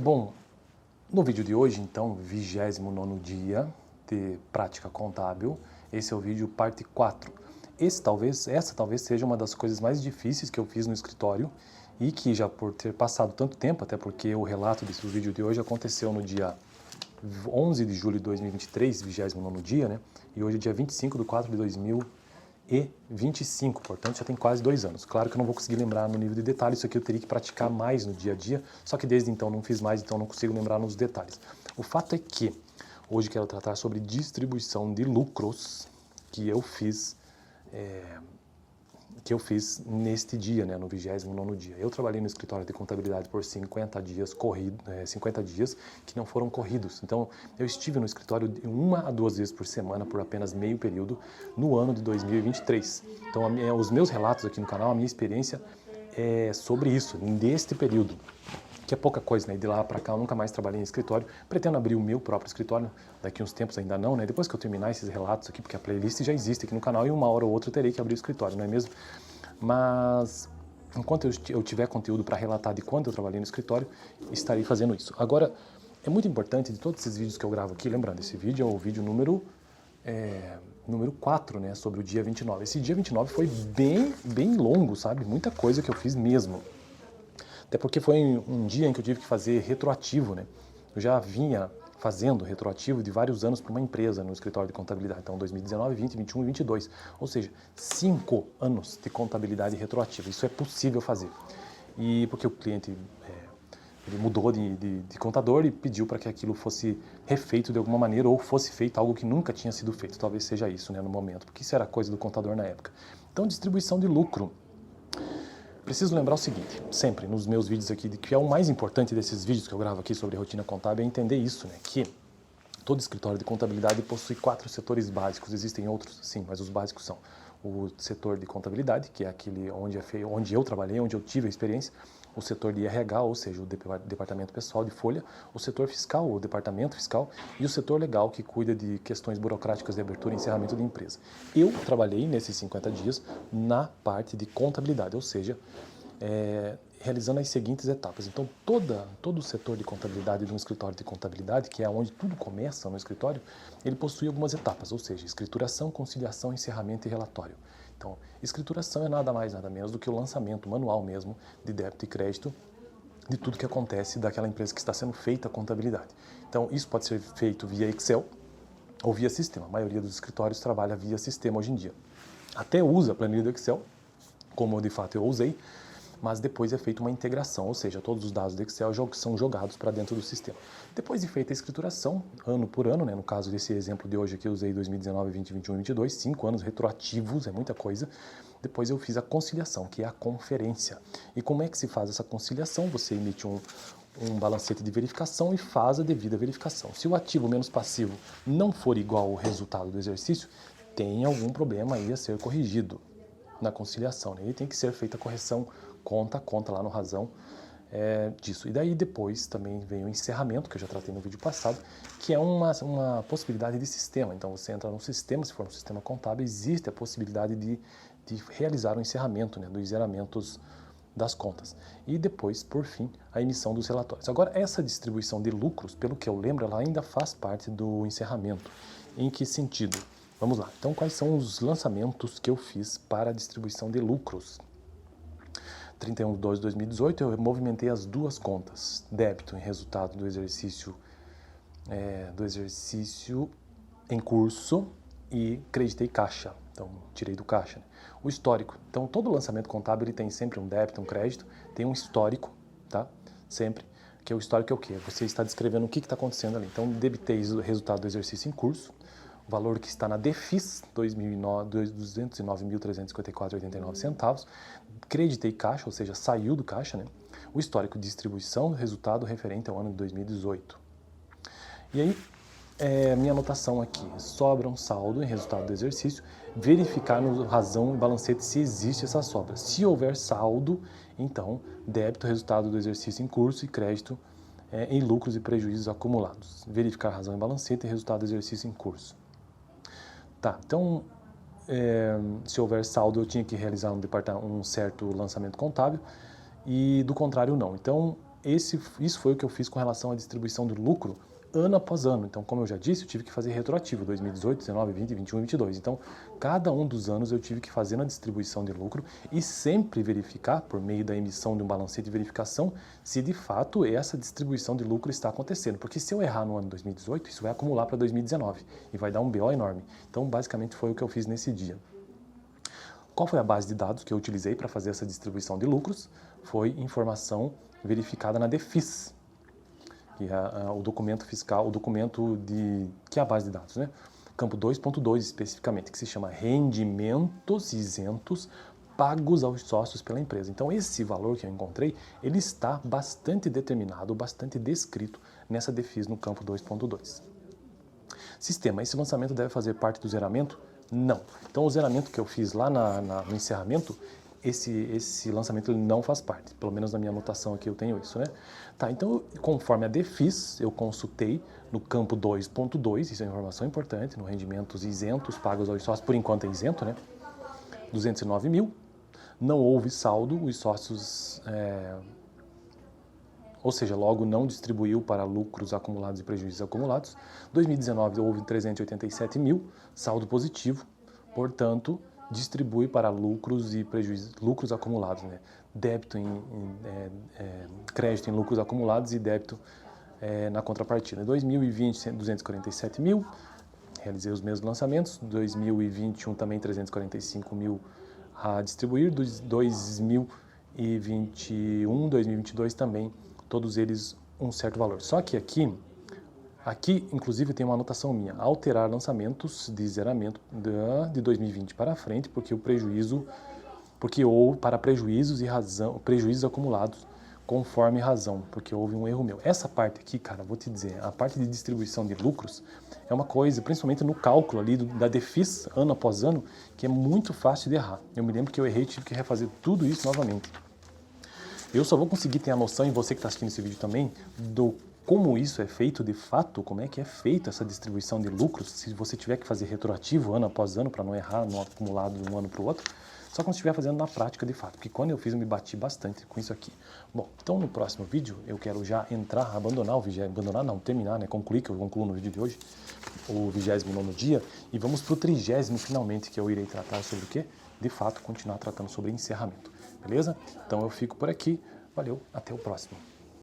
Bom, no vídeo de hoje, então, 29º dia de prática contábil, esse é o vídeo parte 4. Essa talvez seja uma das coisas mais difíceis que eu fiz no escritório e que já por ter passado tanto tempo, até porque o relato desse vídeo de hoje aconteceu no dia 11 de julho de 2023, 29º dia, né? E hoje é dia 25 de 4 de 2025, portanto já tem quase 2 anos. Claro que eu não vou conseguir lembrar no nível de detalhes, isso aqui eu teria que praticar mais no dia a dia, só que desde então não fiz mais, então não consigo lembrar nos detalhes. O fato é que hoje quero tratar sobre distribuição de lucros que eu fiz neste dia, né, no 29º dia. Eu trabalhei no escritório de contabilidade por 50 dias que não foram corridos. Então, eu estive no escritório de 1 a 2 vezes por semana por apenas meio período no ano de 2023. Então, os meus relatos aqui no canal, a minha experiência é sobre isso, neste período. Que é pouca coisa, né? De lá para cá eu nunca mais trabalhei em escritório. Pretendo abrir o meu próprio escritório, daqui uns tempos ainda não, né? Depois que eu terminar esses relatos aqui, porque a playlist já existe aqui no canal e uma hora ou outra eu terei que abrir o escritório, não é mesmo? Mas enquanto eu tiver conteúdo para relatar de quando eu trabalhei no escritório, estarei fazendo isso. Agora, é muito importante de todos esses vídeos que eu gravo aqui, lembrando, esse vídeo é o vídeo número 4, né? Sobre o dia 29. Esse dia 29 foi bem longo, sabe? Muita coisa que eu fiz mesmo. Até porque foi um dia em que eu tive que fazer retroativo, né? Eu já vinha fazendo retroativo de vários anos para uma empresa no escritório de contabilidade. Então, 2019, 20, 21 e 22. Ou seja, 5 anos de contabilidade retroativa. Isso é possível fazer. E porque o cliente ele mudou de contador e pediu para que aquilo fosse refeito de alguma maneira ou fosse feito algo que nunca tinha sido feito. Talvez seja isso, né, no momento. Porque isso era coisa do contador na época. Então, distribuição de lucro. Preciso lembrar o seguinte, sempre nos meus vídeos aqui, que é o mais importante desses vídeos que eu gravo aqui sobre rotina contábil, é entender isso, né? Que todo escritório de contabilidade possui 4 setores básicos, existem outros sim, mas os básicos são o setor de contabilidade, que é aquele onde eu trabalhei, onde eu tive a experiência, o setor de RH, ou seja, o departamento pessoal de folha, o setor fiscal, o departamento fiscal, e o setor legal, que cuida de questões burocráticas de abertura e encerramento de empresa. Eu trabalhei nesses 50 dias na parte de contabilidade, ou seja, realizando as seguintes etapas. Então, todo o setor de contabilidade de um escritório de contabilidade, que é onde tudo começa no escritório, ele possui algumas etapas, ou seja, escrituração, conciliação, encerramento e relatório. Então, escrituração é nada mais, nada menos do que o lançamento manual mesmo de débito e crédito de tudo que acontece daquela empresa que está sendo feita a contabilidade. Então, isso pode ser feito via Excel ou via sistema. A maioria dos escritórios trabalha via sistema hoje em dia. Até usa a planilha do Excel, como de fato eu usei, mas depois é feita uma integração, ou seja, todos os dados do Excel são jogados para dentro do sistema. Depois de feita a escrituração, ano por ano, né, no caso desse exemplo de hoje aqui eu usei 2019, 20, 21 e 22, 5 anos retroativos, é muita coisa. Depois eu fiz a conciliação, que é a conferência. E como é que se faz essa conciliação? Você emite um balancete de verificação e faz a devida verificação. Se o ativo menos passivo não for igual ao resultado do exercício, tem algum problema aí a ser corrigido na conciliação, né? E tem que ser feita a correção conta a conta lá no razão disso. E daí depois também vem o encerramento, que eu já tratei no vídeo passado, que é uma possibilidade de sistema. Então você entra no sistema, se for um sistema contábil, existe a possibilidade de realizar o encerramento, né, dos zeramentos das contas. E depois, por fim, a emissão dos relatórios. Agora, essa distribuição de lucros, pelo que eu lembro, ela ainda faz parte do encerramento. Em que sentido? Vamos lá. Então, quais são os lançamentos que eu fiz para a distribuição de lucros? 31/12/2018, eu movimentei as duas contas, débito em resultado do exercício em curso e creditei caixa, então tirei do caixa. Né? O histórico, então todo lançamento contábil ele tem sempre um débito, um crédito, tem um histórico, tá? Sempre, que o histórico é o quê? Você está descrevendo o que está acontecendo ali. Então debitei o resultado do exercício em curso, o valor que está na DEFIS, R$ 209.354,89, creditei caixa, ou seja, saiu do caixa, né? O histórico de distribuição, resultado referente ao ano de 2018. E aí, minha anotação aqui, sobra um saldo em resultado do exercício, verificar no razão e balancete se existe essa sobra. Se houver saldo, então, débito, resultado do exercício em curso e crédito em lucros e prejuízos acumulados. Verificar razão e balancete e resultado do exercício em curso. Tá, então, se houver saldo, eu tinha que realizar um certo lançamento contábil e, do contrário, não. Então, isso foi o que eu fiz com relação à distribuição do lucro ano após ano. Então, como eu já disse, eu tive que fazer retroativo, 2018, 19, 20, 21 e 22. Então, cada um dos anos eu tive que fazer na distribuição de lucro e sempre verificar, por meio da emissão de um balancete de verificação, se de fato essa distribuição de lucro está acontecendo. Porque se eu errar no ano 2018, isso vai acumular para 2019 e vai dar um BO enorme. Então, basicamente, foi o que eu fiz nesse dia. Qual foi a base de dados que eu utilizei para fazer essa distribuição de lucros? Foi informação verificada na DEFIS, que é o documento fiscal, o documento que é a base de dados, né? Campo 2.2 especificamente, que se chama rendimentos isentos pagos aos sócios pela empresa. Então esse valor que eu encontrei, ele está bastante determinado, bastante descrito nessa DEFIS no campo 2.2. Sistema, esse lançamento deve fazer parte do zeramento? Não. Então o zeramento que eu fiz lá no encerramento, esse lançamento ele não faz parte, pelo menos na minha anotação aqui eu tenho isso, né? Tá, então conforme a DEFIS, eu consultei no campo 2.2, isso é uma informação importante, no rendimentos isentos pagos aos sócios, por enquanto é isento, né? 209 mil, não houve saldo, os sócios, ou seja, logo não distribuiu para lucros acumulados e prejuízos acumulados. 2019 houve 387 mil, saldo positivo, portanto, distribui para lucros e prejuízos, lucros acumulados, né? Débito crédito em lucros acumulados e débito na contrapartida. 2020, 247 mil, realizei os mesmos lançamentos. 2021 também 345 mil a distribuir. 2021, 2022 também, todos eles um certo valor. Só que aqui inclusive tem uma anotação minha, alterar lançamentos de zeramento de 2020 para frente, ou para prejuízos prejuízos acumulados conforme razão, porque houve um erro meu. Essa parte aqui, cara, vou te dizer, a parte de distribuição de lucros é uma coisa, principalmente no cálculo ali da DEFIS, ano após ano, que é muito fácil de errar. Eu me lembro que eu errei e tive que refazer tudo isso novamente. Eu só vou conseguir ter a noção, e você que está assistindo esse vídeo também, do como isso é feito de fato, como é que é feita essa distribuição de lucros, se você tiver que fazer retroativo ano após ano para não errar no acumulado de um ano para o outro, só quando estiver fazendo na prática de fato, porque quando eu fiz eu me bati bastante com isso aqui. Bom, então no próximo vídeo eu quero já terminar, né, concluir, que eu concluo no vídeo de hoje, o 29º dia, e vamos para o 30º finalmente, que eu irei tratar sobre o quê? De fato, continuar tratando sobre encerramento, beleza? Então eu fico por aqui, valeu, até o próximo.